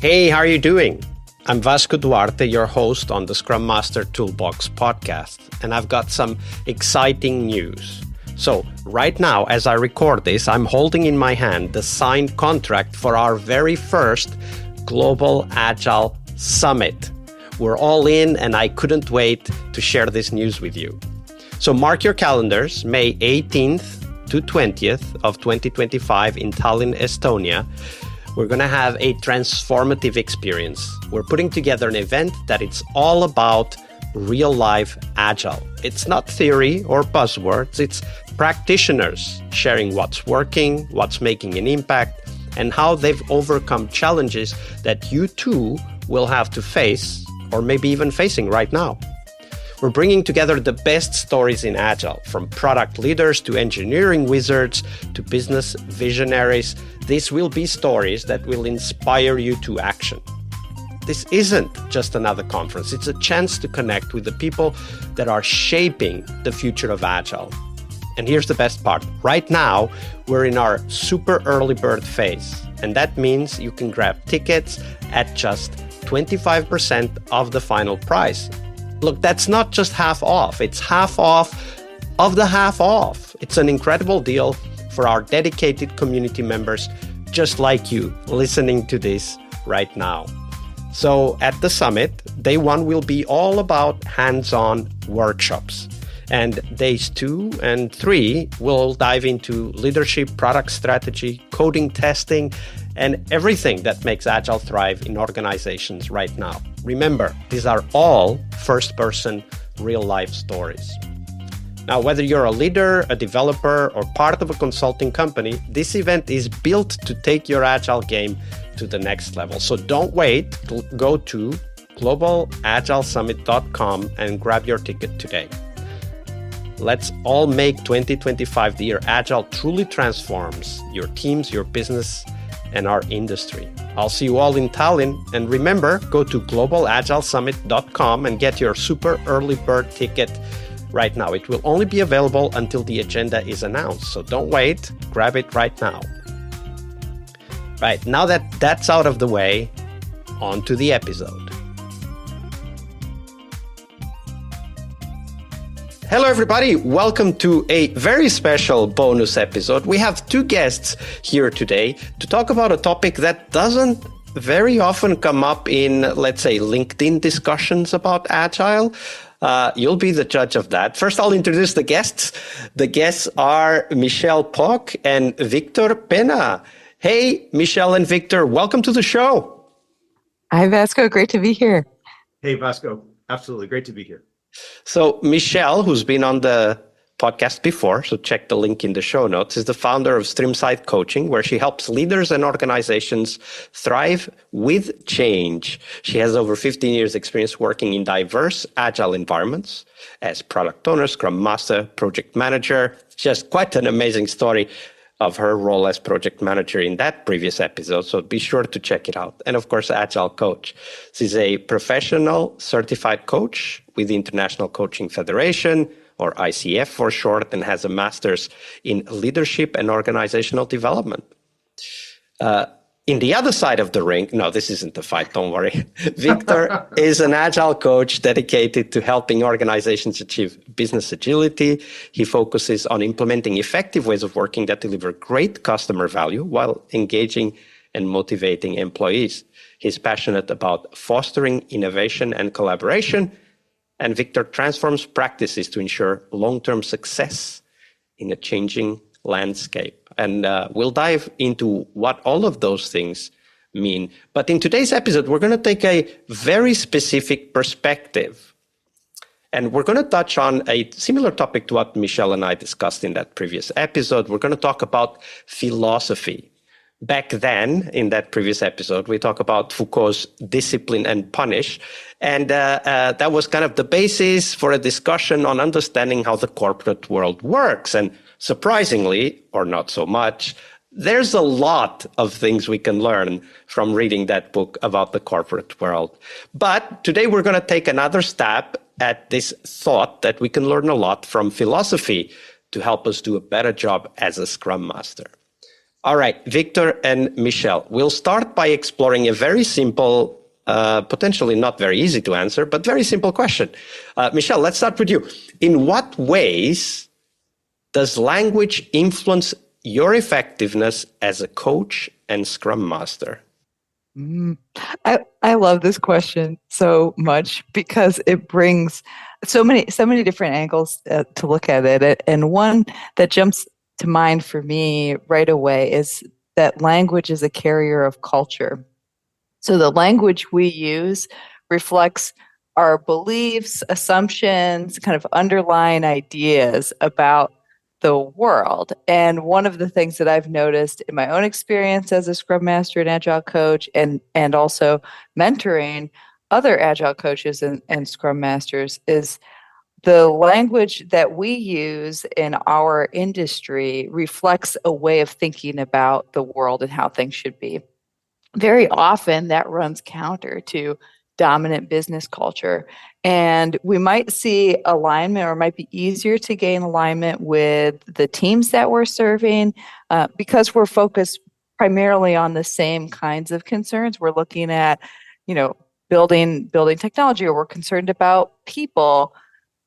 Hey, how are you doing? I'm Vasco Duarte, your host on the Scrum Master Toolbox podcast, and I've got some exciting news. So, right now, as I record this, I'm holding in my hand the signed contract for our very first Global Agile Summit. We're all in, and I couldn't wait to share this news with you. So mark your calendars, May 18th to 20th of 2025 in Tallinn, Estonia. We're going to have a transformative experience. We're putting together an event that it's all about real-life Agile. It's not theory or buzzwords. It's practitioners sharing what's working, what's making an impact, and how they've overcome challenges that you too will have to face, or maybe even facing right now. We're bringing together the best stories in Agile, from product leaders to engineering wizards to business visionaries. These will be stories that will inspire you to action. This isn't just another conference. It's a chance to connect with the people that are shaping the future of Agile. And here's the best part. Right now, we're in our super early bird phase. And that means you can grab tickets at just 25% of the final price. Look, that's not just half off. It's half off of the half off. It's an incredible deal for our dedicated community members, just like you, listening to this right now. So at the summit, day one will be all about hands-on workshops. And days 2 and 3 will dive into leadership, product strategy, coding testing, and everything that makes Agile thrive in organizations right now. Remember, these are all first-person, real-life stories. Now, whether you're a leader, a developer, or part of a consulting company, this event is built to take your Agile game to the next level. So don't wait. Go to globalagilesummit.com and grab your ticket today. Let's all make 2025 the year Agile truly transforms your teams, your business, and our industry. I'll see you all in Tallinn. And remember, go to globalagilesummit.com and get your super early bird ticket right now. It will only be available until the agenda is announced. So don't wait. Grab it right now. Right, now that that's out of the way, on to the episode. Hello, everybody. Welcome to a very special bonus episode. We have two guests here today to talk about a topic that doesn't very often come up in, let's say, LinkedIn discussions about Agile. You'll be the judge of that. First, I'll introduce the guests. The guests are Michelle Pauk and Victor Pena. Hey, Michelle and Victor, welcome to the show. Hi, Vasco. Great to be here. Hey, Vasco. Absolutely. Great to be here. So Michelle, who's been on the podcast before, so check the link in the show notes, is the founder of Streamside Coaching, where she helps leaders and organizations thrive with change. She has over 15 years experience working in diverse Agile environments as product owner, Scrum Master, project manager. She has quite an amazing story of her role as project manager in that previous episode, so be sure to check it out. And of course, Agile Coach. She's a professional certified coach with the International Coaching Federation, or ICF for short, and has a master's in leadership and organizational development. In the other side of the ring, no, this isn't the fight, don't worry. Victor is an Agile coach dedicated to helping organizations achieve business agility. He focuses on implementing effective ways of working that deliver great customer value while engaging and motivating employees. He's passionate about fostering innovation and collaboration, and Victor transforms practices to ensure long-term success in a changing landscape. And we'll dive into what all of those things mean. But in today's episode, we're going to take a very specific perspective. And we're going to touch on a similar topic to what Michelle and I discussed in that previous episode. We're going to talk about philosophy. Back then, in that previous episode, we talked about Foucault's Discipline and Punish. And that was kind of the basis for a discussion on understanding how the corporate world works. And surprisingly, or not so much, there's a lot of things we can learn from reading that book about the corporate world. But today we're going to take another stab at this thought that we can learn a lot from philosophy to help us do a better job as a Scrum Master. All right, Victor and Michelle, we'll start by exploring a very simple, potentially not very easy to answer, but very simple question. Michelle, let's start with you. In what ways does language influence your effectiveness as a coach and Scrum Master? I love this question so much because it brings so many different angles to look at it. And one that jumps to mind for me right away is that language is a carrier of culture. So the language we use reflects our beliefs, assumptions, kind of underlying ideas about the world. And one of the things that I've noticed in my own experience as a Scrum Master and Agile coach, and also mentoring other Agile coaches and Scrum Masters, is the language that we use in our industry reflects a way of thinking about the world and how things should be. Very often that runs counter to dominant business culture. And we might see alignment, or it might be easier to gain alignment with the teams that we're serving because we're focused primarily on the same kinds of concerns. We're looking at, building technology, or we're concerned about people.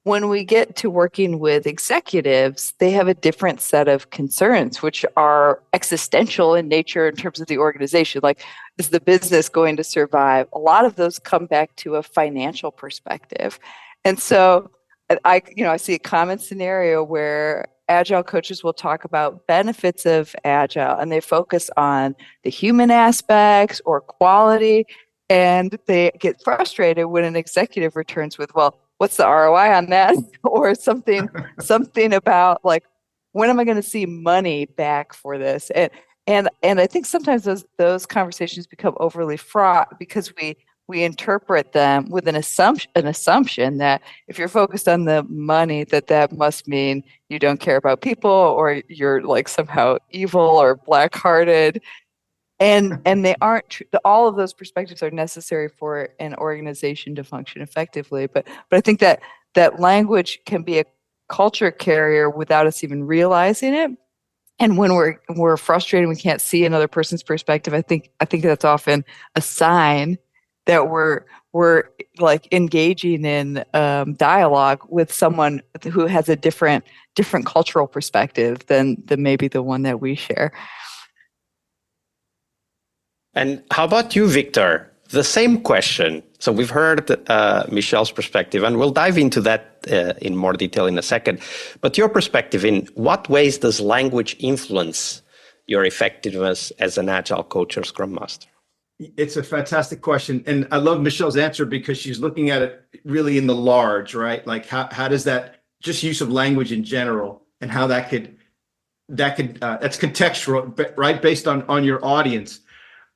When we get to working with executives, they have a different set of concerns, which are existential in nature in terms of the organization. Like, is the business going to survive? A lot of those come back to a financial perspective. And so I see a common scenario where Agile coaches will talk about benefits of Agile, and they focus on the human aspects or quality, and they get frustrated when an executive returns with, well, what's the ROI on that? Or something about, like, when am I going to see money back for this? And I think sometimes those conversations become overly fraught because we interpret them with an assumption that if you're focused on the money, that must mean you don't care about people, or you're like somehow evil or black-hearted. And they aren't. All of those perspectives are necessary for an organization to function effectively. But I think that language can be a culture carrier without us even realizing it. And when we're frustrated, we can't see another person's perspective. I think that's often a sign that we're like engaging in dialogue with someone who has a different cultural perspective than maybe the one that we share. And how about you, Victor? The same question. So we've heard Michelle's perspective, and we'll dive into that in more detail in a second. But your perspective, in what ways does language influence your effectiveness as an Agile coach or Scrum Master? It's a fantastic question. And I love Michelle's answer because she's looking at it really in the large, right? Like how does that just use of language in general, and how that's contextual, right? Based on your audience.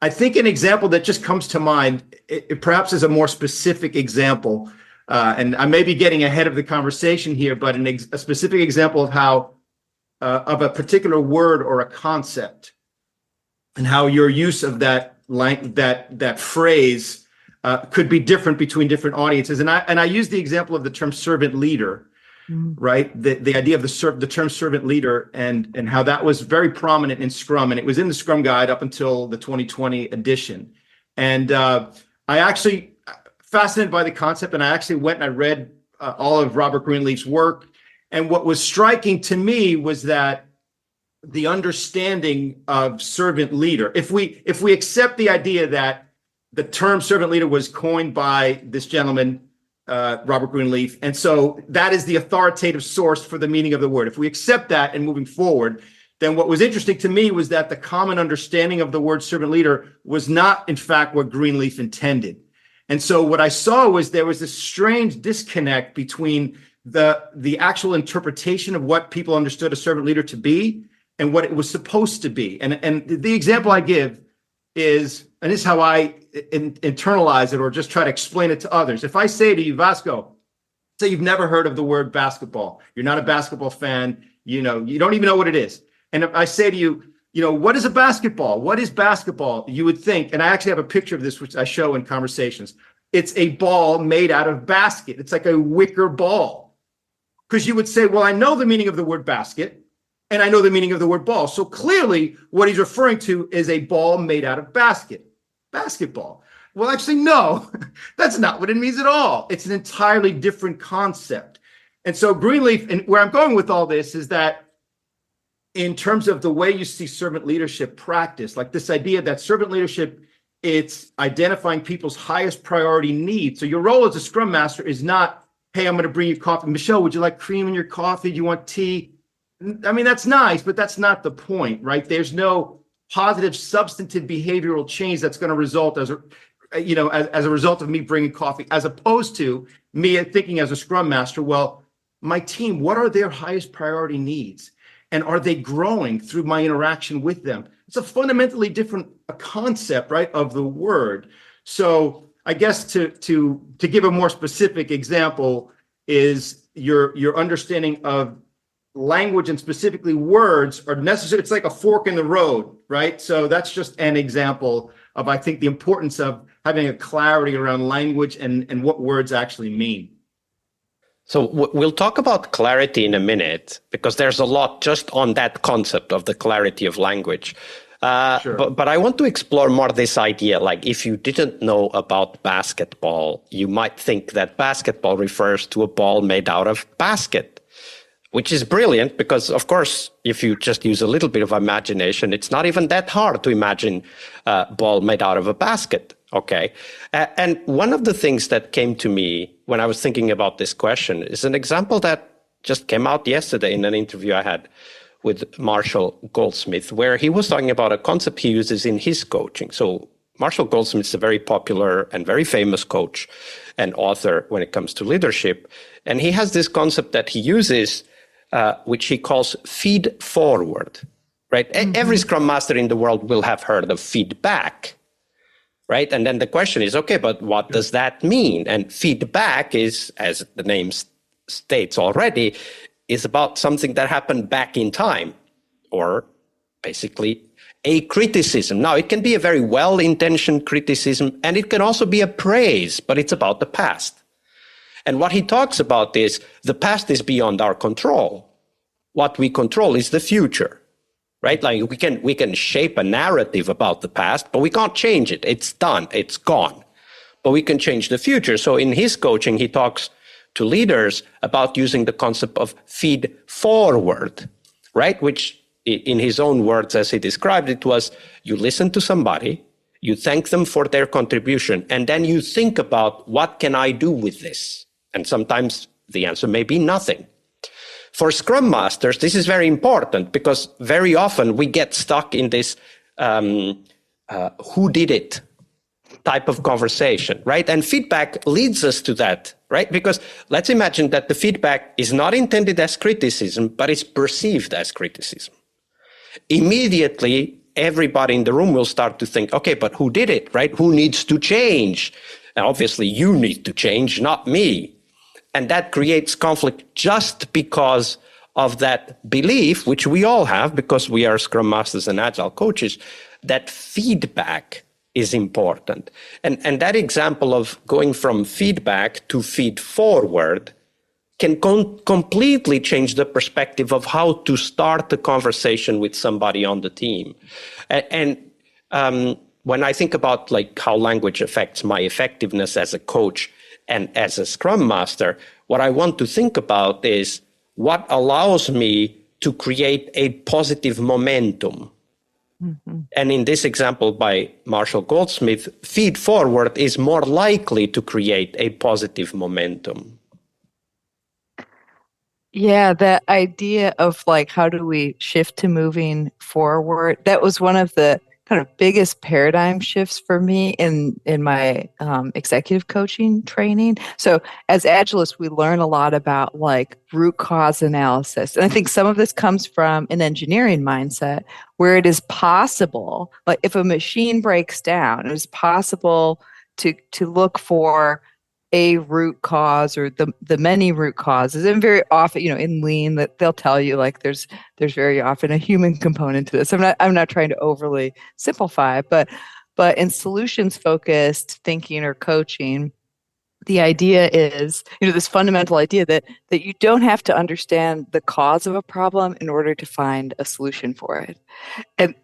I think an example that just comes to mind, it perhaps is a more specific example, and I may be getting ahead of the conversation here, but a specific example of how, of a particular word or a concept, and how your use of that phrase could be different between different audiences. And I use the example of the term servant leader. Right, the idea of the term servant leader, and how that was very prominent in Scrum, and it was in the Scrum Guide up until the 2020 edition. And I actually fascinated by the concept, and I actually went and I read all of Robert Greenleaf's work. And what was striking to me was that the understanding of servant leader, if we accept the idea that the term servant leader was coined by this gentleman, Robert Greenleaf, and so that is the authoritative source for the meaning of the word. If we accept that and moving forward, then what was interesting to me was that the common understanding of the word servant leader was not, in fact, what Greenleaf intended. And so what I saw was there was this strange disconnect between the actual interpretation of what people understood a servant leader to be and what it was supposed to be. And the example I give is, and this is how I internalize it, or just try to explain it to others. If I say to you, Vasco, say you've never heard of the word basketball, you're not a basketball fan, you don't even know what it is. And if I say to you, what is a basketball? What is basketball? You would think, and I actually have a picture of this, which I show in conversations. It's a ball made out of basket. It's like a wicker ball. Because you would say, well, I know the meaning of the word basket. and I know the meaning of the word ball. So clearly what he's referring to is a ball made out of basketball. Well, actually, no, that's not what it means at all. It's an entirely different concept. And so Greenleaf, and where I'm going with all this is that in terms of the way you see servant leadership practice, like this idea that servant leadership, it's identifying people's highest priority needs. So your role as a Scrum Master is not, hey, I'm going to bring you coffee. Michelle, would you like cream in your coffee? Do you want tea? I mean, that's nice, but that's not the point, right? There's no positive substantive behavioral change that's going to result as a result of me bringing coffee, as opposed to me thinking as a Scrum Master, well, my team, what are their highest priority needs? And are they growing through my interaction with them? It's a fundamentally different concept, right, of the word. So I guess to give a more specific example is your understanding of language and specifically words are necessary. It's like a fork in the road, right? So that's just an example of, I think, the importance of having a clarity around language and what words actually mean. So we'll talk about clarity in a minute, because there's a lot just on that concept of the clarity of language. Sure. But I want to explore more this idea, like if you didn't know about basketball, you might think that basketball refers to a ball made out of basket, which is brilliant because, of course, if you just use a little bit of imagination, it's not even that hard to imagine a ball made out of a basket. Okay. And one of the things that came to me when I was thinking about this question is an example that just came out yesterday in an interview I had with Marshall Goldsmith, where he was talking about a concept he uses in his coaching. So Marshall Goldsmith is a very popular and very famous coach and author when it comes to leadership. And he has this concept that he uses, which he calls feed forward, right? Mm-hmm. Every Scrum Master in the world will have heard of feedback. Right. And then the question is, okay, but what does that mean? And feedback is, as the name states already, is about something that happened back in time, or basically a criticism. Now, it can be a very well-intentioned criticism, and it can also be a praise, but it's about the past. And what he talks about is the past is beyond our control. What we control is the future. Right? Like we can shape a narrative about the past, but we can't change it. It's done. It's gone. But we can change the future. So in his coaching, he talks to leaders about using the concept of feed forward, right? Which in his own words, as he described it, was you listen to somebody, you thank them for their contribution, and then you think about what can I do with this? And sometimes the answer may be nothing. For Scrum Masters, this is very important because very often we get stuck in this who did it type of conversation, right? And feedback leads us to that, right? Because let's imagine that the feedback is not intended as criticism, but it's perceived as criticism. Immediately, everybody in the room will start to think, okay, but who did it, right? Who needs to change? And obviously, you need to change, not me. And that creates conflict just because of that belief, which we all have because we are Scrum Masters and Agile Coaches, that feedback is important. And that example of going from feedback to feed forward can completely change the perspective of how to start the conversation with somebody on the team. And when I think about like how language affects my effectiveness as a coach, and as a Scrum Master, what I want to think about is what allows me to create a positive momentum. Mm-hmm. And in this example by Marshall Goldsmith, feed forward is more likely to create a positive momentum. Yeah, that idea of like, how do we shift to moving forward? That was one of the kind of biggest paradigm shifts for me in my executive coaching training. So as Agilists, we learn a lot about like root cause analysis. And I think some of this comes from an engineering mindset where it is possible, like if a machine breaks down, it is possible to look for a root cause or the many root causes. And very often, in Lean, that they'll tell you like there's very often a human component to this. I'm not trying to overly simplify, but in solutions focused thinking or coaching, the idea is, this fundamental idea that you don't have to understand the cause of a problem in order to find a solution for it.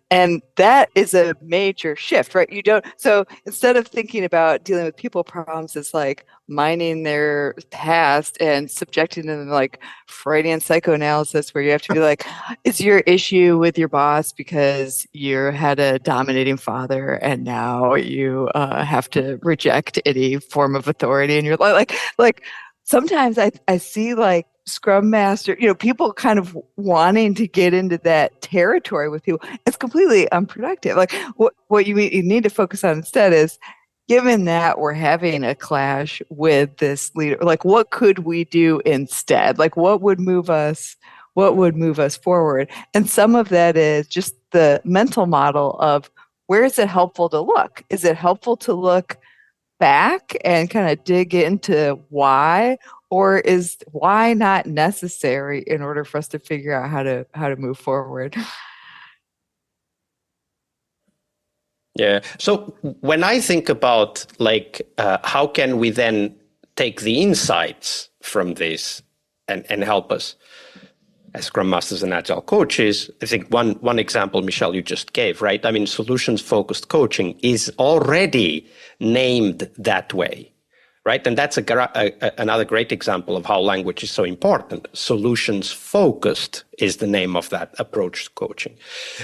And that is a major shift, right? You don't, so instead of thinking about dealing with people problems as like mining their past and subjecting them to like Freudian psychoanalysis, where you have to be like, is your issue with your boss because you had a dominating father and now you have to reject any form of authority in your life? Like sometimes I see like Scrum Master, people kind of wanting to get into that territory with people. It's completely unproductive. Like what you need to focus on instead is, given that we're having a clash with this leader, like what could we do instead? Like what would move us forward? And some of that is just the mental model of, where is it helpful to look? Is it helpful to look back and kind of dig into why, or is why not necessary in order for us to figure out how to move forward? Yeah. So when I think about like how can we then take the insights from this and help us as Scrum Masters and Agile coaches, I think one example, Michelle, you just gave, right? I mean, solutions-focused coaching is already named that way, right? And that's another great example of how language is so important. Solutions-focused is the name of that approach to coaching.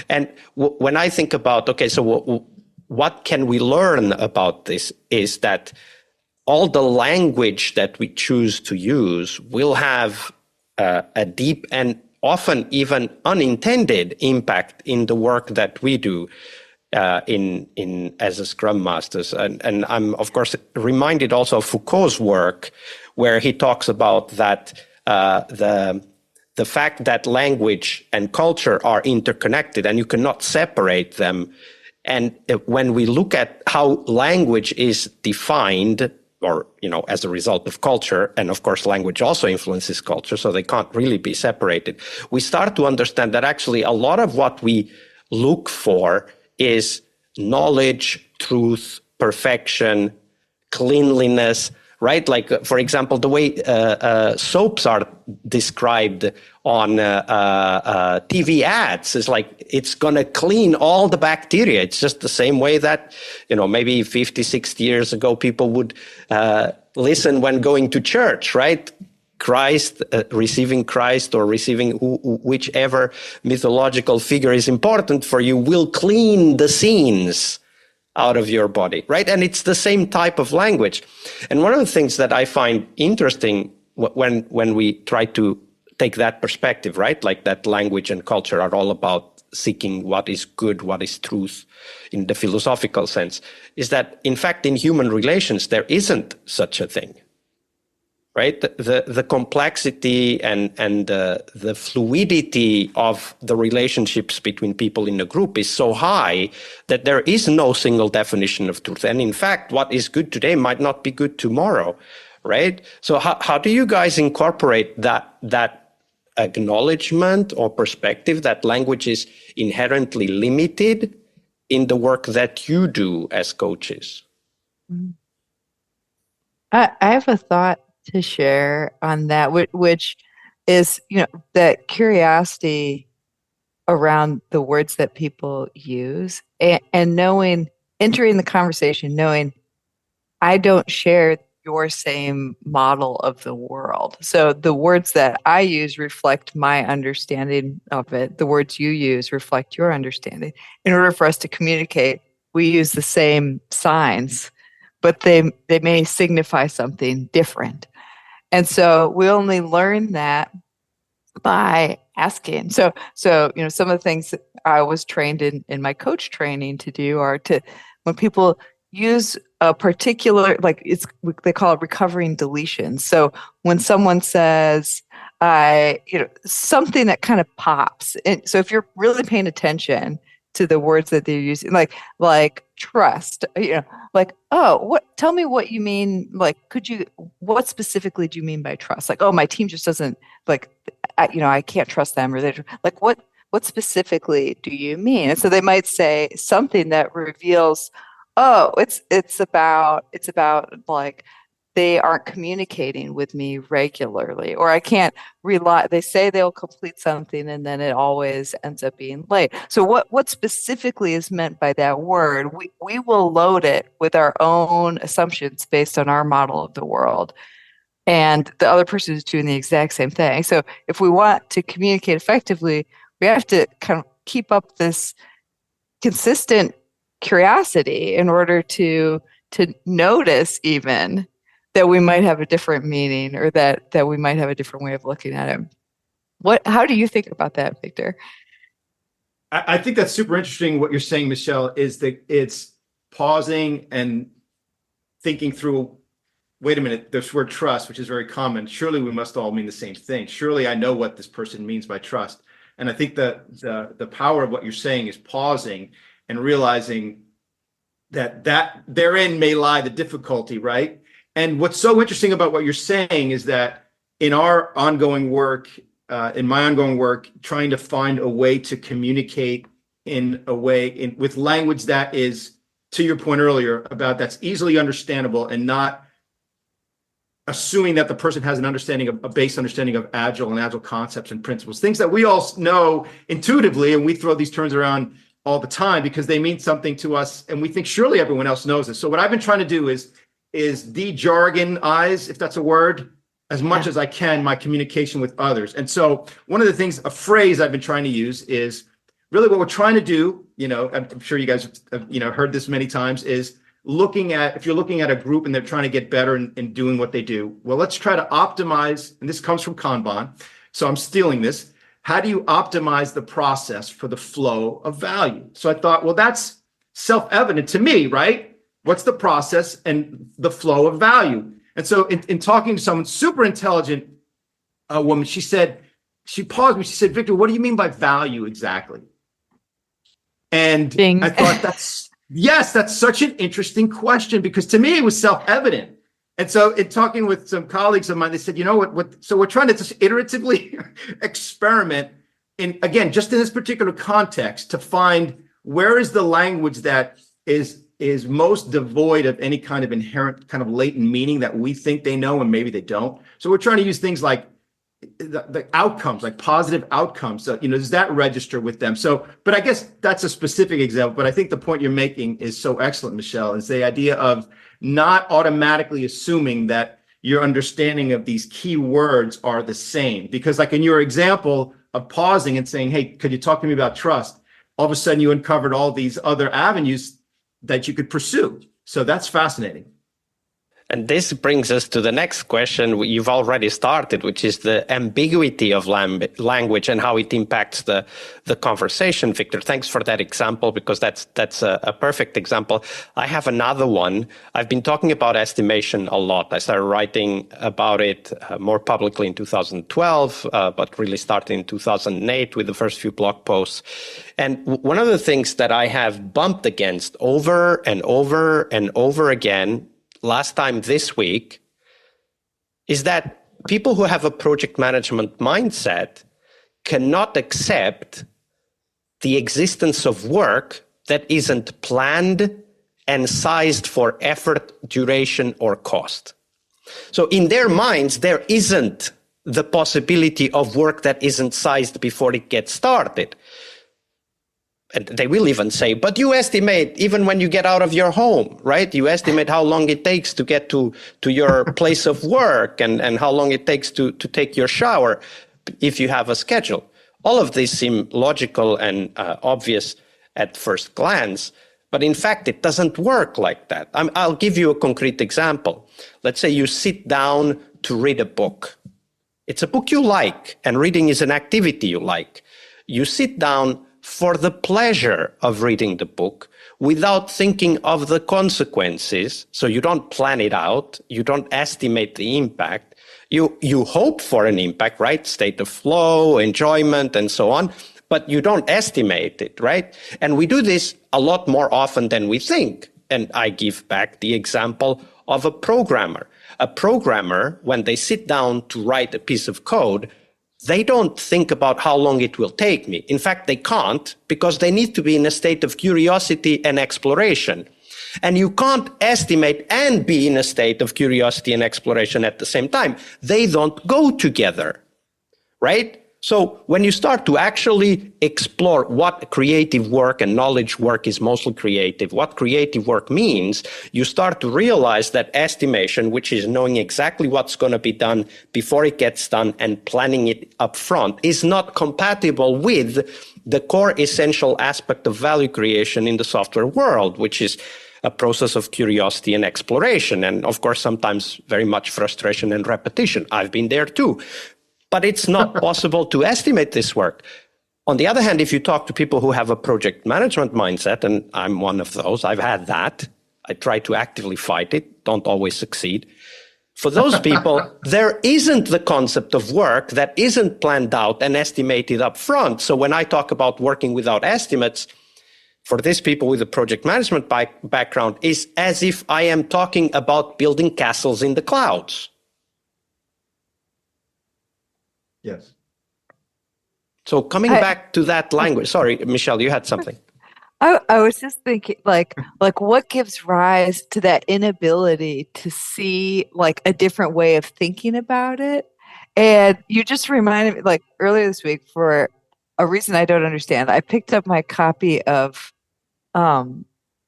And when I think about, okay, so what can we learn about this is that all the language that we choose to use will have a deep and often even unintended impact in the work that we do in as a Scrum Masters. And I'm, of course, reminded also of Foucault's work, where he talks about that the fact that language and culture are interconnected and you cannot separate them. And when we look at how language is defined, or, as a result of culture, and of course, language also influences culture, so they can't really be separated, we start to understand that actually a lot of what we look for is knowledge, truth, perfection, cleanliness, right? Like, for example, the way soaps are described on TV ads is like, it's going to clean all the bacteria. It's just the same way that, maybe 50, 60 years ago, people would listen when going to church, right? Christ, receiving Christ or receiving whichever mythological figure is important for you will clean the scenes out of your body, right? And it's the same type of language. And one of the things that I find interesting when we try to take that perspective, right? Like that language and culture are all about seeking what is good, what is truth in the philosophical sense, is that in fact, in human relations, there isn't such a thing, right? The complexity and the fluidity of the relationships between people in a group is so high that there is no single definition of truth. And in fact, what is good today might not be good tomorrow, right? So how do you guys incorporate that acknowledgement or perspective that language is inherently limited in the work that you do as coaches? I have a thought to share on that, which is, that curiosity around the words that people use, and knowing, entering the conversation, knowing I don't share your same model of the world. So the words that I use reflect my understanding of it. The words you use reflect your understanding. In order for us to communicate, we use the same signs, but they may signify something different. And so we only learn that by asking. So some of the things that I was trained in my coach training to do are to, when people use a particular, like they call it recovering deletions. So when someone says, something that kind of pops. And so if you're really paying attention to the words that they're using, like trust, like, oh, tell me what you mean. Like, what specifically do you mean by trust? Like, oh, my team just doesn't, like, I can't trust them, or they're like, what specifically do you mean? And so they might say something that reveals, oh, it's about like they aren't communicating with me regularly, or I can't rely. They say they'll complete something and then it always ends up being late. So what specifically is meant by that word? We will load it with our own assumptions based on our model of the world. And the other person is doing the exact same thing. So if we want to communicate effectively, we have to kind of keep up this consistent curiosity in order to notice even that we might have a different meaning, or that we might have a different way of looking at it. How do you think about that, Victor? I think that's super interesting. What you're saying, Michelle, is that it's pausing and thinking through, wait a minute, this word trust, which is very common. Surely we must all mean the same thing. Surely I know what this person means by trust. And I think the power of what you're saying is pausing and realizing that therein may lie the difficulty, right? And what's so interesting about what you're saying is that in our ongoing work, in my ongoing work, trying to find a way to communicate in a way with language that is, to your point earlier, about that's easily understandable and not assuming that the person has a base understanding of Agile concepts and principles, things that we all know intuitively, and we throw these terms around all the time because they mean something to us, and we think surely everyone else knows it. So what I've been trying to do is de-jargonize, if that's a word, as much as I can, my communication with others. And so one of the things, a phrase I've been trying to use is really what we're trying to do, I'm sure you guys have, heard this many times, is if you're looking at a group and they're trying to get better in doing what they do, well, let's try to optimize, and this comes from Kanban, so I'm stealing this. How do you optimize the process for the flow of value? So I thought, well, that's self-evident to me, right? What's the process and the flow of value? And so in talking to someone super intelligent, a woman, she paused me, she said, Victor, what do you mean by value exactly? And I thought that's such an interesting question, because to me it was self-evident. And so in talking with some colleagues of mine, they said, so we're trying to just iteratively experiment in, again, just in this particular context, to find where is the language that is most devoid of any kind of inherent kind of latent meaning that we think they know and maybe they don't. So we're trying to use things like the outcomes, like positive outcomes. So, does that register with them? So, but I guess that's a specific example. But I think the point you're making is so excellent, Michelle, is the idea of not automatically assuming that your understanding of these key words are the same. Because like in your example of pausing and saying, hey, could you talk to me about trust? All of a sudden you uncovered all these other avenues that you could pursue. So that's fascinating. And this brings us to the next question you've already started, which is the ambiguity of language and how it impacts the conversation. Victor, thanks for that example, because that's a perfect example. I have another one. I've been talking about estimation a lot. I started writing about it more publicly in 2012, but really started in 2008 with the first few blog posts. And one of the things that I have bumped against over and over and over again, last time this week, is that people who have a project management mindset cannot accept the existence of work that isn't planned and sized for effort, duration, or cost. So in their minds, there isn't the possibility of work that isn't sized before it gets started. And they will even say, but you estimate even when you get out of your home, right? You estimate how long it takes to get to your place of work and how long it takes to take your shower if you have a schedule. All of these seem logical and obvious at first glance, but in fact, it doesn't work like that. I'll give you a concrete example. Let's say you sit down to read a book. It's a book you like, and reading is an activity you like. You sit down for the pleasure of reading the book without thinking of the consequences. So you don't plan it out. You don't estimate the impact. You hope for an impact, right? State of flow, enjoyment, and so on, but you don't estimate it, right? And we do this a lot more often than we think. And I give back the example of a programmer. A programmer, when they sit down to write a piece of code, they don't think about how long it will take me. In fact, they can't, because they need to be in a state of curiosity and exploration. And you can't estimate and be in a state of curiosity and exploration at the same time. They don't go together, right? So when you start to actually explore what creative work and knowledge work is mostly creative, what creative work means, you start to realize that estimation, which is knowing exactly what's going to be done before it gets done and planning it up front, is not compatible with the core essential aspect of value creation in the software world, which is a process of curiosity and exploration. And of course, sometimes very much frustration and repetition. I've been there too. But it's not possible to estimate this work. On the other hand, if you talk to people who have a project management mindset, and I'm one of those, I've had that. I try to actively fight it, don't always succeed. For those people, there isn't the concept of work that isn't planned out and estimated up front. So when I talk about working without estimates, for these people with a project management background, is as if I am talking about building castles in the clouds. Yes. So coming back to that language, sorry, Michelle, you had something. I was just thinking, like what gives rise to that inability to see like a different way of thinking about it? And you just reminded me, like earlier this week, for a reason I don't understand, I picked up my copy of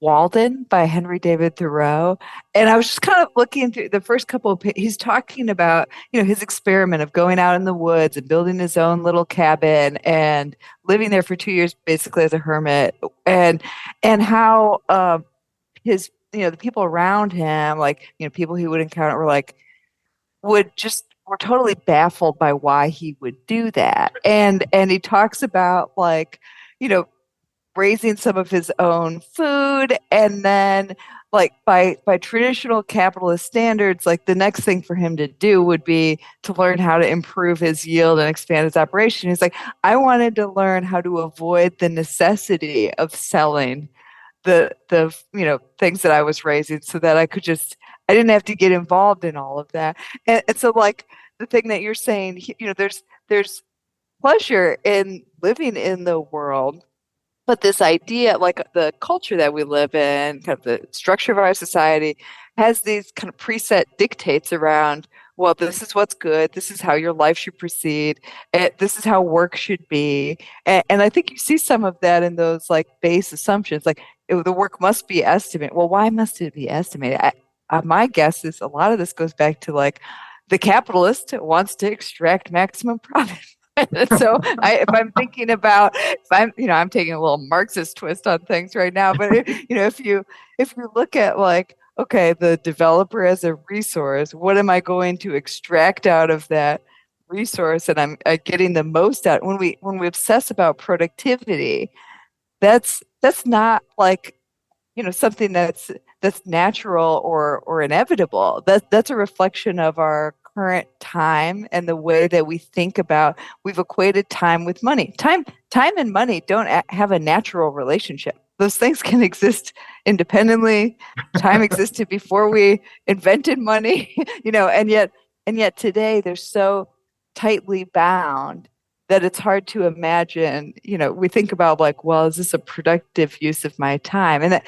Walden by Henry David Thoreau. And I was just kind of looking through the first couple of pages. He's talking about, his experiment of going out in the woods and building his own little cabin and living there for 2 years, basically as a hermit, and how his, the people around him, like, people he would encounter were totally baffled by why he would do that. And he talks about raising some of his own food, and then by traditional capitalist standards, the next thing for him to do would be to learn how to improve his yield and expand his operation. He's like, I wanted to learn how to avoid the necessity of selling the things that I was raising, so that I didn't have to get involved in all of that. And so the thing that you're saying, there's pleasure in living in the world. But this idea, the culture that we live in, kind of the structure of our society, has these kind of preset dictates around, well, this is what's good, this is how your life should proceed, and this is how work should be. And I think you see some of that in those base assumptions, the work must be estimated. Well, why must it be estimated? My guess is a lot of this goes back to the capitalist wants to extract maximum profit. So I'm taking a little Marxist twist on things right now, but if you look at okay, the developer as a resource, what am I going to extract out of that resource? And I'm getting the most out. When we obsess about productivity, that's not something that's natural or inevitable. That's a reflection of our current time and the way that we think about. We've equated time with money. Time and money don't have a natural relationship. Those things can exist independently. Time existed before we invented money, and yet today they're so tightly bound that it's hard to imagine. We think about well, is this a productive use of my time? And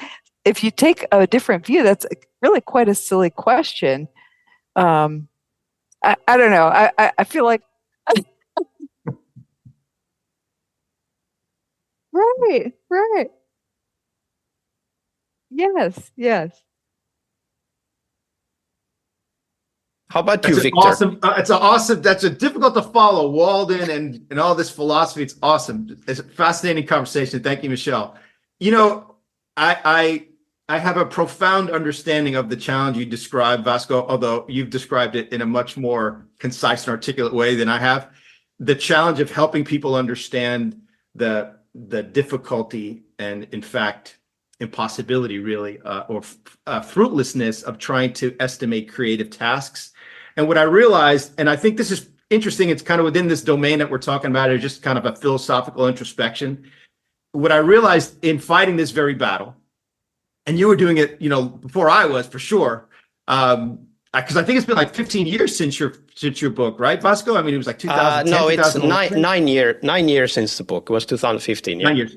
if you take a different view, that's really quite a silly question. I don't know. I feel like right. Yes. How about you, Victor? Awesome. That's a difficult to follow, Walden and all this philosophy. It's awesome. It's a fascinating conversation. Thank you, Michelle. I have a profound understanding of the challenge you described, Vasco, although you've described it in a much more concise and articulate way than I have. The challenge of helping people understand the difficulty and, in fact, impossibility, really, or fruitlessness of trying to estimate creative tasks. And what I realized, and I think this is interesting, it's kind of within this domain that we're talking about, or just kind of a philosophical introspection. What I realized in fighting this very battle, and you were doing it, before I was, for sure. Because I think it's been 15 years since your book, right, Vasco? I mean, it was 2010. No, it's 9 years since the book. It was 2015. Yeah. 9 years.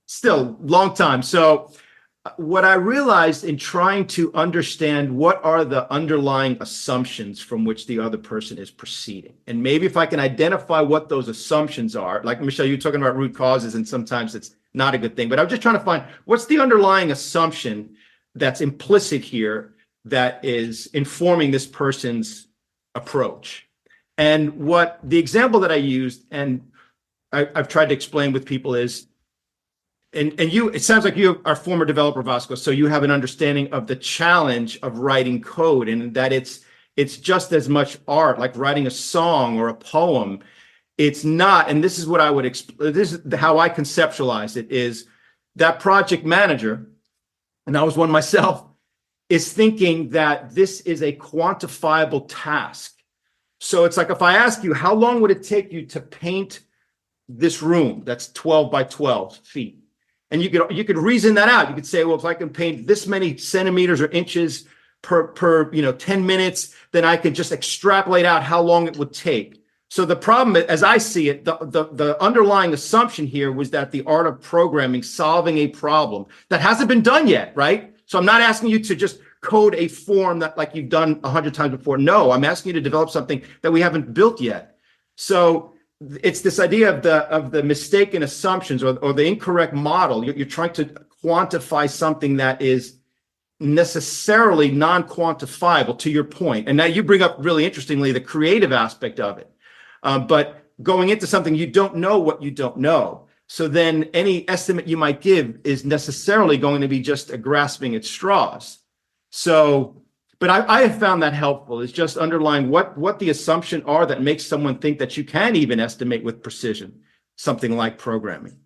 Still, long time. So what I realized in trying to understand what are the underlying assumptions from which the other person is proceeding. And maybe if I can identify what those assumptions are, like Michelle, you're talking about root causes, and sometimes it's not a good thing, but I'm just trying to find what's the underlying assumption that's implicit here that is informing this person's approach. And what the example that I used, and I've tried to explain with people is, and you, it sounds like you are a former developer, Vasco, so you have an understanding of the challenge of writing code, and that it's just as much art, like writing a song or a poem. It's not, and this is what I would this is how I conceptualize it, is that project manager, and I was one myself, is thinking that this is a quantifiable task. So it's like, if I ask you, how long would it take you to paint this room that's 12 by 12 feet? And you could reason that out. You could say, well, if I can paint this many centimeters or inches per 10 minutes, then I could just extrapolate out how long it would take. So the problem, as I see it, the underlying assumption here was that the art of programming, solving a problem that hasn't been done yet, right? So I'm not asking you to just code a form that like you've done 100 times before. No, I'm asking you to develop something that we haven't built yet. So it's this idea of the mistaken assumptions or the incorrect model. You're trying to quantify something that is necessarily non-quantifiable, to your point. And now you bring up, really interestingly, the creative aspect of it. But going into something, you don't know what you don't know. So then any estimate you might give is necessarily going to be just a grasping at straws. So, but I have found that helpful, is just underlying what the assumption are that makes someone think that you can even estimate with precision, something like programming.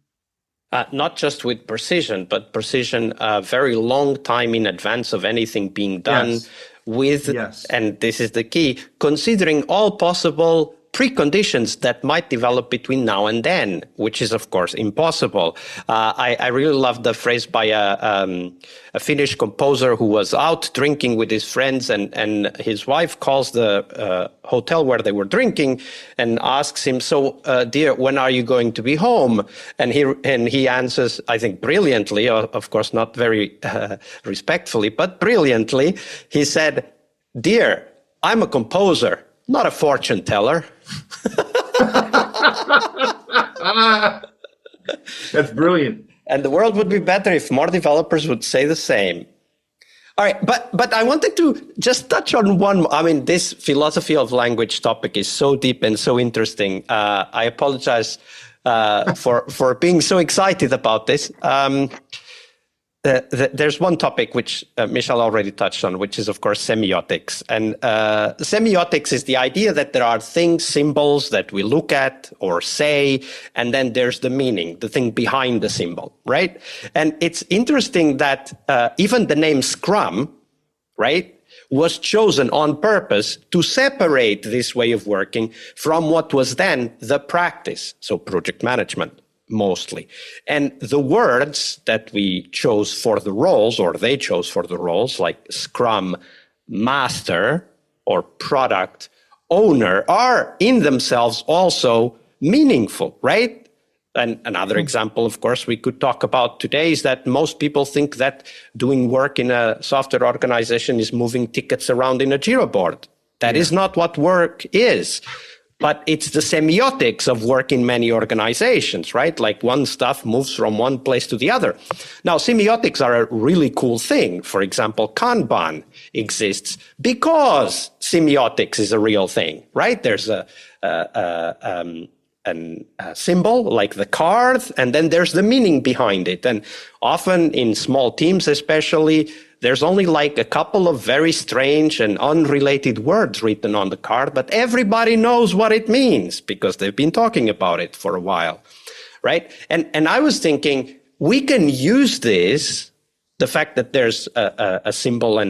Not just with precision, but precision a very long time in advance of anything being done. Yes. With, yes. And this is the key, considering all possible preconditions that might develop between now and then, which is, of course, impossible. I really love the phrase by a Finnish composer who was out drinking with his friends, and his wife calls the hotel where they were drinking and asks him, so, dear, when are you going to be home? And he answers, I think brilliantly, of course, not very respectfully, but brilliantly. He said, dear, I'm a composer, not a fortune teller. That's brilliant. And the world would be better if more developers would say the same. All right, but I wanted to just touch on one. I mean, this philosophy of language topic is so deep and so interesting. I apologize for being so excited about this. There's one topic which Michelle already touched on, which is, of course, semiotics. And semiotics is the idea that there are things, symbols that we look at or say, and then there's the meaning, the thing behind the symbol, right? And it's interesting that even the name Scrum, right, was chosen on purpose to separate this way of working from what was then the practice, so project management. Mostly. And the words that we chose for the roles, or they chose for the roles, like Scrum Master or Product Owner, are in themselves also meaningful, right? And another example, of course, we could talk about today is that most people think that doing work in a software organization is moving tickets around in a Jira board. That is not what work is. But it's the semiotics of work in many organizations, right? Like one stuff moves from one place to the other. Now, semiotics are a really cool thing. For example, Kanban exists because semiotics is a real thing, right? There's a symbol like the card, and then there's the meaning behind it. And often in small teams, especially, there's only like a couple of very strange and unrelated words written on the card, but everybody knows what it means because they've been talking about it for a while, right? And I was thinking, we can use this, the fact that there's a symbol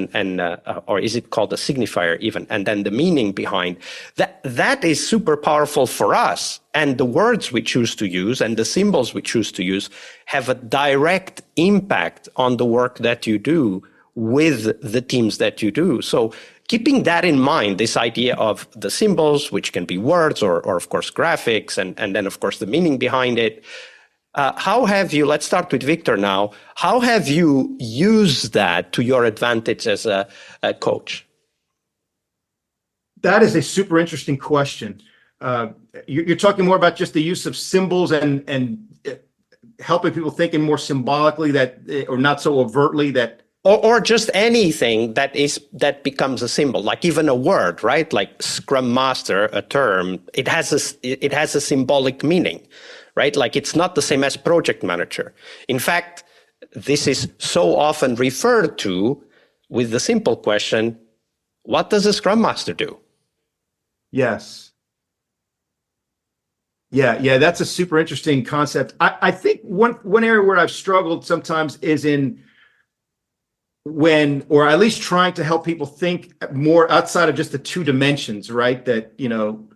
or is it called a signifier even, and then the meaning behind, that is super powerful for us. And the words we choose to use and the symbols we choose to use have a direct impact on the work that you do with the teams that you do. So keeping that in mind, this idea of the symbols, which can be words or of course, graphics, and then, of course, the meaning behind it, How have you, let's start with Victor now, how have you used that to your advantage as a coach? That is a super interesting question. You're talking more about just the use of symbols and helping people think in more symbolically that, or not so overtly that. Or just anything that becomes a symbol, like even a word, right? Like Scrum Master, a term, it has a symbolic meaning, right? Like it's not the same as project manager. In fact, this is so often referred to with the simple question, what does a Scrum Master do? Yes. Yeah, that's a super interesting concept. I think one area where I've struggled sometimes is in or at least trying to help people think more outside of just the two dimensions, right? That,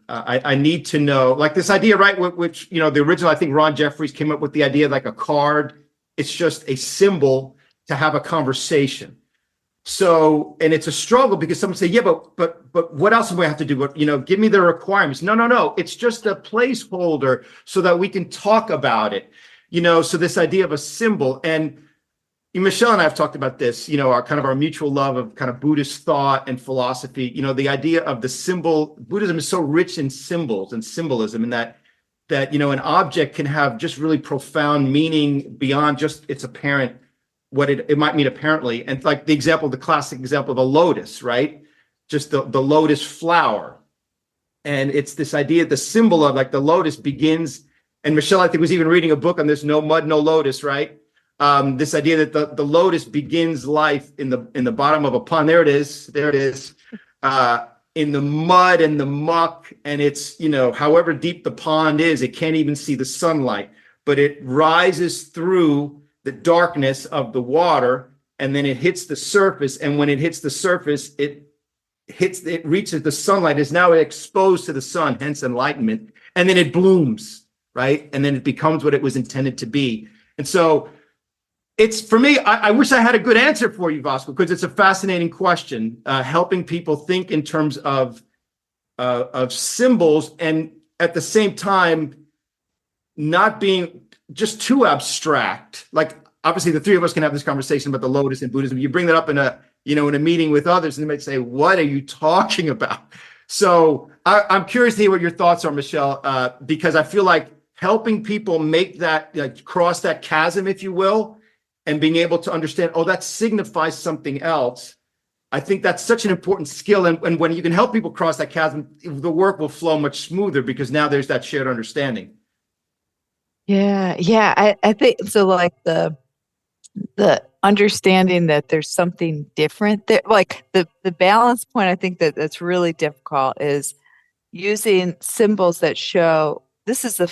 I need to know, like this idea, right? Which, the original, I think Ron Jeffries came up with the idea like a card. It's just a symbol to have a conversation. So, and it's a struggle because someone say, yeah, but what else do we have to do? But, give me the requirements. No. It's just a placeholder so that we can talk about it, so this idea of a symbol. And Michelle and I have talked about this, our mutual love of kind of Buddhist thought and philosophy, the idea of the symbol. Buddhism is so rich in symbols and symbolism, and that, an object can have just really profound meaning beyond just its apparent, what it might mean apparently. And like the classic example of a lotus, right? Just the lotus flower. And it's this idea, the symbol of like the lotus begins, and Michelle, I think, was even reading a book on this, No Mud, No Lotus, right? This idea that the lotus begins life in the bottom of a pond. There it is. In the mud and the muck, and it's, however deep the pond is, it can't even see the sunlight, but it rises through the darkness of the water, and then it hits the surface. And when it hits the surface, it reaches the sunlight, is now exposed to the sun, hence enlightenment, and then it blooms, right? And then it becomes what it was intended to be. And so it's, for me, I wish I had a good answer for you, Vasco, because it's a fascinating question, helping people think in terms of symbols, and at the same time, not being just too abstract. Like, obviously the three of us can have this conversation about the lotus and Buddhism. You bring that up in a meeting with others, and they might say, what are you talking about? So I'm curious to hear what your thoughts are, Michelle, because I feel like helping people make that, like, cross that chasm, if you will, and being able to understand, that signifies something else. I think that's such an important skill. And when you can help people cross that chasm, the work will flow much smoother because now there's that shared understanding. Yeah. I think so. Like the understanding that there's something different there, like the balance point, I think that's really difficult is using symbols that show this is a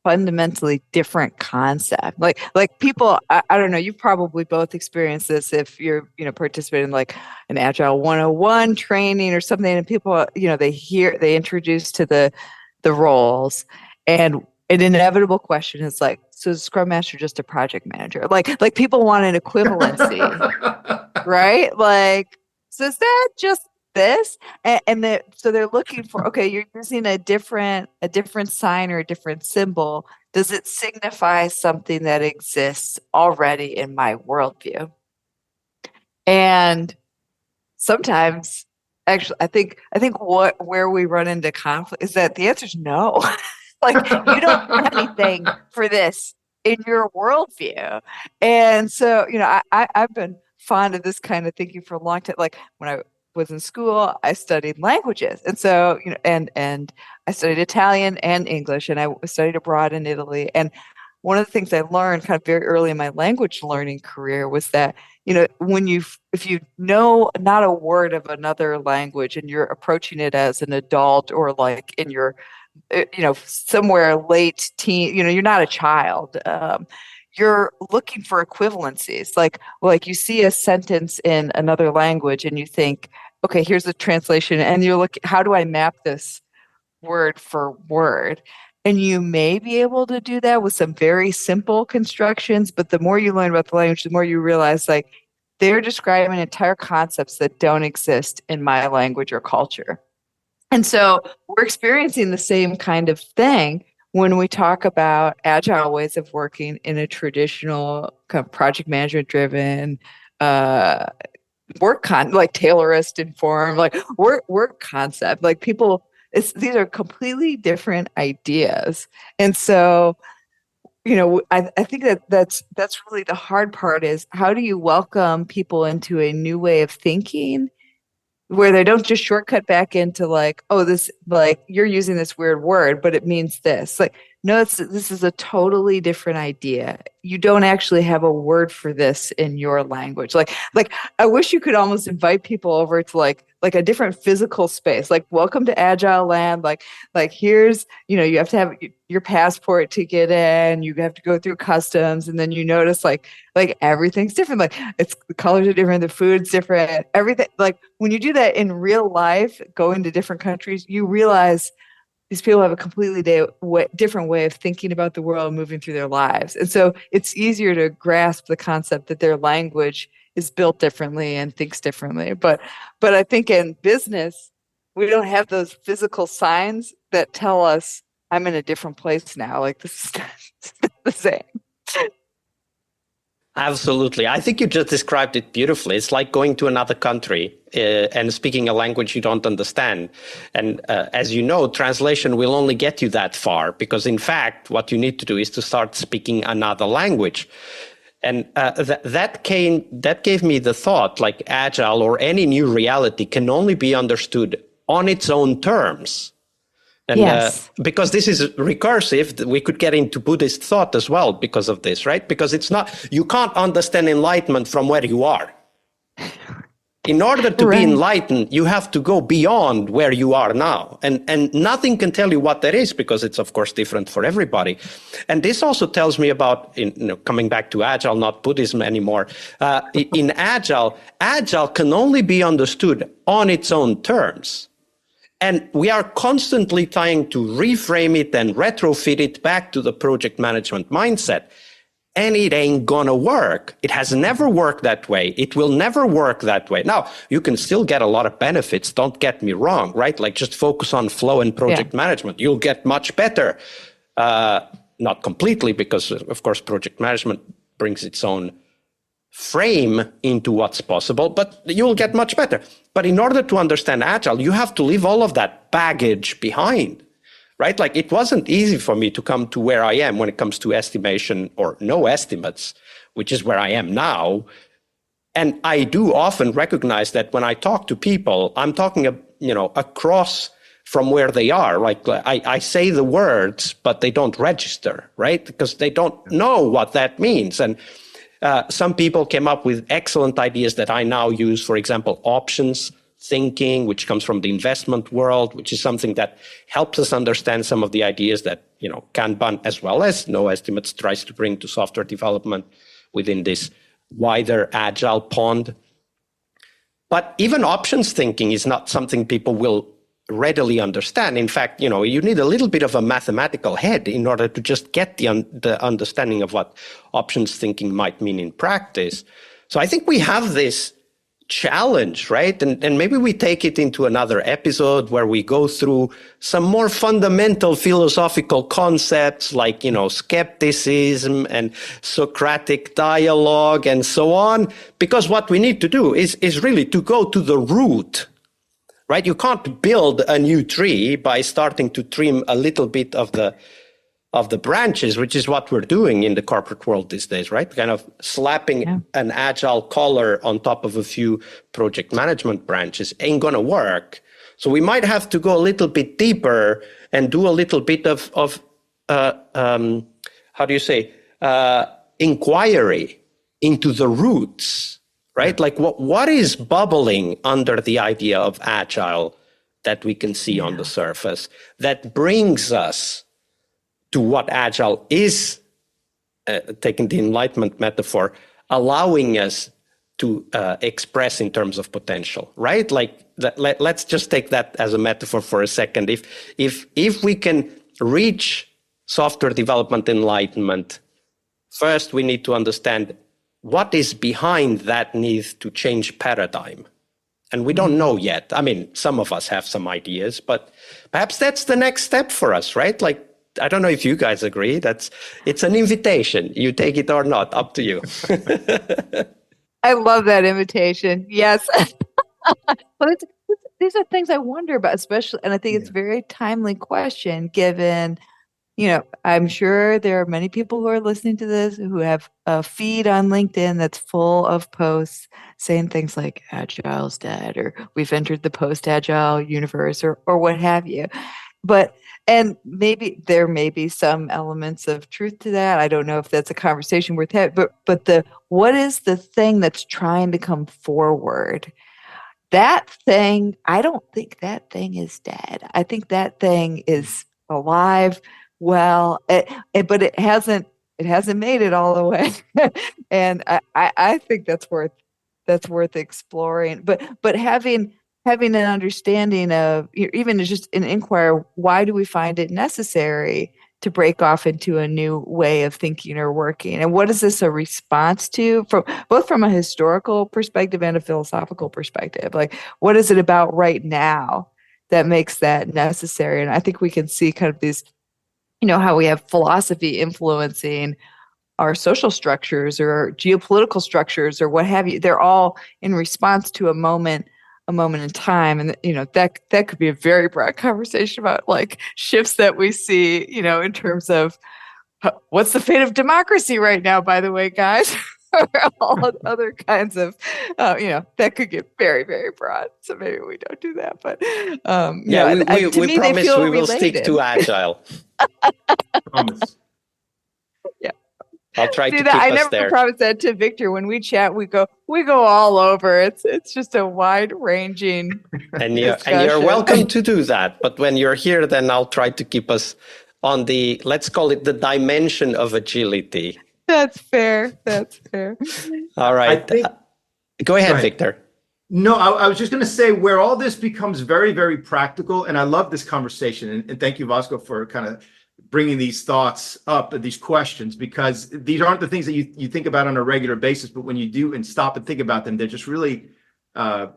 fundamentally different concept. Like people, I don't know, you've probably both experienced this if you're, participating in like an Agile 101 training or something, and people, they introduce to the roles, and an inevitable question is like, so is Scrum Master just a project manager? Like people want an equivalency, right? Like, so is that just this? And so they're looking for, okay, you're using a different sign or a different symbol. Does it signify something that exists already in my worldview? And sometimes, actually, I think where we run into conflict is that the answer is no. Like, you don't have anything for this in your worldview. And so, I've been fond of this kind of thinking for a long time. Like when I was in school, I studied languages. And so, and I studied Italian and English, and I studied abroad in Italy. And one of the things I learned kind of very early in my language learning career was that, if you know not a word of another language and you're approaching it as an adult, or like in your, somewhere late teen, you're not a child. You're looking for equivalencies. Like you see a sentence in another language and you think, okay, here's the translation. And you're looking, how do I map this word for word? And you may be able to do that with some very simple constructions, but the more you learn about the language, the more you realize like they're describing entire concepts that don't exist in my language or culture. And so we're experiencing the same kind of thing when we talk about agile ways of working in a traditional kind of project management driven like Taylorist informed, like work concept, like people, these are completely different ideas. And so, I think that's really the hard part, is how do you welcome people into a new way of thinking where they don't just shortcut back into like, oh, this, like, you're using this weird word, but it means this. Like, no, this is a totally different idea. You don't actually have a word for this in your language. Like I wish you could almost invite people over to like a different physical space. Like, welcome to Agile Land. Like here's, you have to have your passport to get in. You have to go through customs, and then you notice like everything's different. Like, the colors are different, the food's different, everything. Like, when you do that in real life, going to different countries, you realize these people have a completely different way of thinking about the world, moving through their lives. And so it's easier to grasp the concept that their language is built differently and thinks differently. But I think in business, we don't have those physical signs that tell us, I'm in a different place now. Like, this is not the same. Absolutely. I think you just described it beautifully. It's like going to another country and speaking a language you don't understand. And as you know, translation will only get you that far, because in fact, what you need to do is to start speaking another language. And that gave me the thought, like, Agile or any new reality can only be understood on its own terms. And yes. Because this is recursive, we could get into Buddhist thought as well because of this, right? Because you can't understand enlightenment from where you are. In order to be enlightened, you have to go beyond where you are now. And nothing can tell you what that is, because it's, of course, different for everybody. And this also tells me about, coming back to Agile, not Buddhism anymore. In Agile can only be understood on its own terms. And we are constantly trying to reframe it and retrofit it back to the project management mindset. And it ain't gonna work. It has never worked that way. It will never work that way. Now, you can still get a lot of benefits. Don't get me wrong, right? Like, just focus on flow and project management. You'll get much better. Not completely, because, of course, project management brings its own frame into what's possible, but you'll get much better. But in order to understand Agile, you have to leave all of that baggage behind, right? Like, it wasn't easy for me to come to where I am when it comes to estimation or no estimates, which is where I am now. And I do often recognize that when I talk to people, I'm talking, across from where they are. Like, I say the words, but they don't register, right? Because they don't know what that means. And some people came up with excellent ideas that I now use. For example, options thinking, which comes from the investment world, which is something that helps us understand some of the ideas that, Kanban, as well as no estimates, tries to bring to software development within this wider Agile pond. But even options thinking is not something people will readily understand. In fact, you need a little bit of a mathematical head in order to just get the understanding of what options thinking might mean in practice. So I think we have this challenge, right? And maybe we take it into another episode where we go through some more fundamental philosophical concepts like, skepticism and Socratic dialogue and so on. Because what we need to do is really to go to the root. Right? You can't build a new tree by starting to trim a little bit of the branches, which is what we're doing in the corporate world these days, right? Kind of slapping an Agile collar on top of a few project management branches ain't gonna work. So we might have to go a little bit deeper and do a little bit of inquiry into the roots. Right? Like, what is bubbling under the idea of Agile that we can see on the surface that brings us to what Agile is, taking the Enlightenment metaphor, allowing us to express in terms of potential, right? Like, let's just take that as a metaphor for a second. If we can reach software development enlightenment, first we need to understand what is behind that need to change paradigm. And we don't know yet. I mean, some of us have some ideas, but perhaps that's the next step for us, right? Like, I don't know if you guys agree. It's an invitation. You take it or not, up to you. I love that invitation. Yes. But these are things I wonder about, especially, and I think it's a very timely question given, I'm sure there are many people who are listening to this who have a feed on LinkedIn that's full of posts saying things like Agile's dead, or we've entered the post-Agile universe, or what have you. And maybe there may be some elements of truth to that. I don't know if that's a conversation worth having, but what is the thing that's trying to come forward? That thing, I don't think that thing is dead. I think that thing is alive. Well, but it hasn't made it all the way, and I think that's worth exploring. But having an understanding of, even just an inquire, why do we find it necessary to break off into a new way of thinking or working, and what is this a response to, both from a historical perspective and a philosophical perspective? Like, what is it about right now that makes that necessary? And I think we can see kind of these, how we have philosophy influencing our social structures or geopolitical structures or what have you. They're all in response to a moment in time. And, that could be a very broad conversation about like shifts that we see, in terms of what's the fate of democracy right now, by the way, guys. All other kinds of, that could get very, very broad. So maybe we don't do that. But we promise we will stick to Agile. Promise. Yeah. I'll try to keep I us never there. promised that to Victor. When we chat, we go all over. It's just a wide ranging and you're welcome to do that. But when you're here, then I'll try to keep us on the, let's call it the dimension of agility. That's fair. All right. Go ahead, Victor. No, I was just going to say where all this becomes very, very practical. And I love this conversation. And thank you, Vasco, for kind of bringing these thoughts up and these questions, because these aren't the things that you think about on a regular basis. But when you do and stop and think about them, they're just really, they're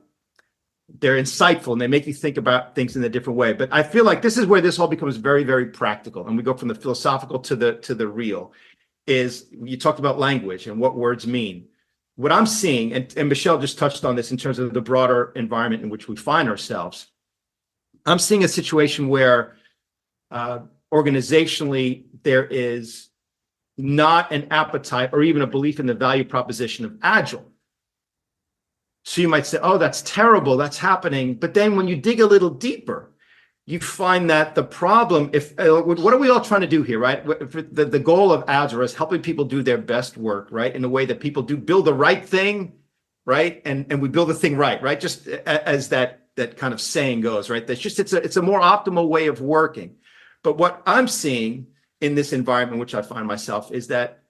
insightful and they make you think about things in a different way. But I feel like this is where this all becomes very, very practical. And we go from the philosophical to the real. Is you talked about language and what words mean. What I'm seeing, and Michelle just touched on this in terms of the broader environment in which we find ourselves, I'm seeing a situation where organizationally there is not an appetite or even a belief in the value proposition of Agile. So you might say, oh, that's terrible, that's happening. But then when you dig a little deeper, you find that the problem, what are we all trying to do here, right? The goal of Agile is helping people do their best work, right? In a way that people do build the right thing, right? And we build the thing right? Just as that kind of saying goes, right? That's just, it's a more optimal way of working. But what I'm seeing in this environment in which I find myself is that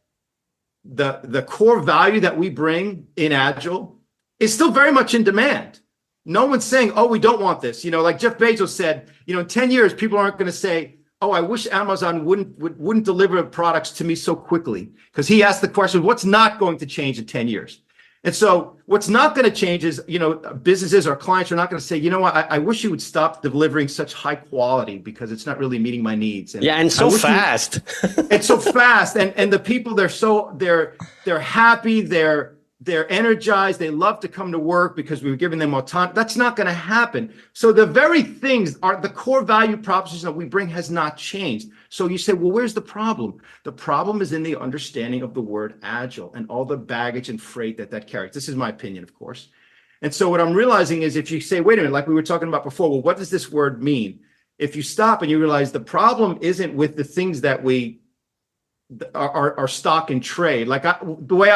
the core value that we bring in Agile is still very much in demand. No one's saying, oh, we don't want this. Like Jeff Bezos said, in 10 years, people aren't going to say, oh, I wish Amazon wouldn't deliver products to me so quickly. Because he asked the question, what's not going to change in 10 years? And so what's not going to change is, businesses or clients are not going to say, you know what, I wish you would stop delivering such high quality because it's not really meeting my needs. And so fast. It's so fast. And the people, they're happy, they're energized. They love to come to work because we were giving them autonomy. That's not going to happen. So the very things are the core value proposition that we bring has not changed. So you say, well, where's the problem? The problem is in the understanding of the word Agile and all the baggage and freight that carries. This is my opinion, of course. And so what I'm realizing is if you say, wait a minute, like we were talking about before, well, what does this word mean? If you stop and you realize the problem isn't with the things that we our stock and trade. Like the way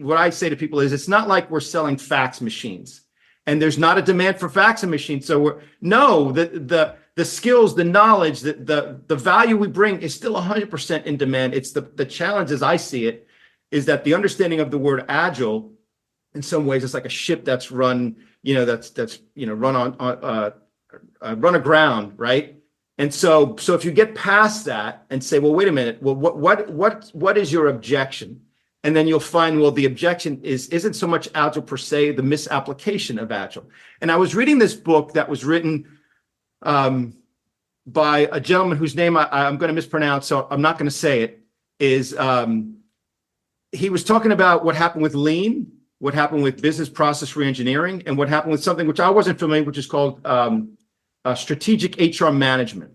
what I say to people is, it's not like we're selling fax machines and there's not a demand for fax machines. So the skills, the knowledge, the value we bring is still 100% in demand. It's the challenge as I see it is that the understanding of the word Agile, in some ways, it's like a ship that's run, run aground, right? And so if you get past that and say, well, wait a minute, well, what is your objection? And then you'll find, well, the objection isn't so much Agile per se, the misapplication of Agile. And I was reading this book that was written by a gentleman whose name I'm going to mispronounce, so I'm not going to say it, is he was talking about what happened with lean, what happened with business process reengineering, and what happened with something which I wasn't familiar, which is called strategic HR management.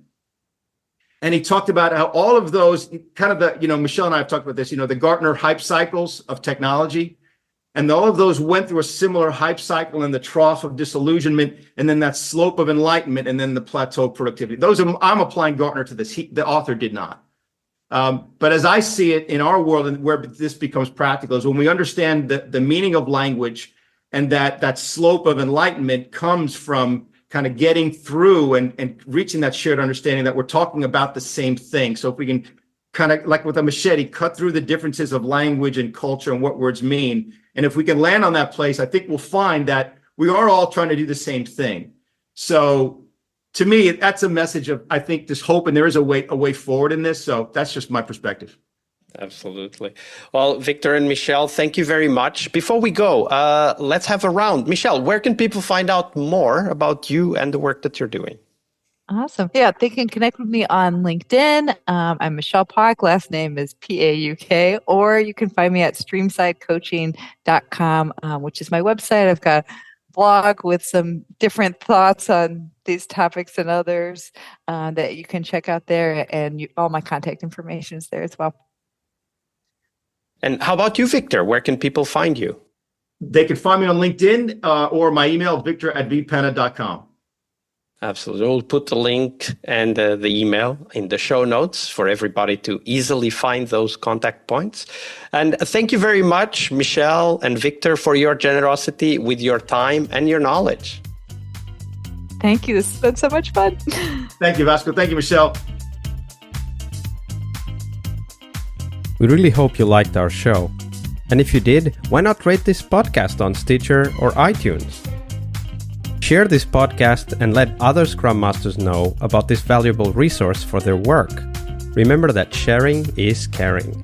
And he talked about how all of those kind of the, Michelle and I have talked about this, the Gartner hype cycles of technology. And all of those went through a similar hype cycle and the trough of disillusionment, and then that slope of enlightenment, and then the plateau of productivity. I'm applying Gartner to this. The author did not. But as I see it in our world, and where this becomes practical, is when we understand the meaning of language, and that slope of enlightenment comes from kind of getting through and reaching that shared understanding that we're talking about the same thing. So if we can kind of, like with a machete, cut through the differences of language and culture and what words mean, and if we can land on that place, I think we'll find that we are all trying to do the same thing. So to me, that's a message of, I think, this hope, and there is a way forward in this. So that's just my perspective. Absolutely. Well, Victor and Michelle, thank you very much. Before we go, let's have a round. Michelle, where can people find out more about you and the work that you're doing? Awesome. Yeah, they can connect with me on LinkedIn. I'm Michelle Pauk. Last name is Pauk. Or you can find me at streamsidecoaching.com, which is my website. I've got a blog with some different thoughts on these topics and others that you can check out there. And all my contact information is there as well. And how about you, Victor? Where can people find you? They can find me on LinkedIn or my email, victor@vpena.com. Absolutely. We'll put the link and the email in the show notes for everybody to easily find those contact points. And thank you very much, Michelle and Victor, for your generosity with your time and your knowledge. Thank you. This has been so much fun. Thank you, Vasco. Thank you, Michelle. We really hope you liked our show. And if you did, why not rate this podcast on Stitcher or iTunes? Share this podcast and let other Scrum Masters know about this valuable resource for their work. Remember that sharing is caring.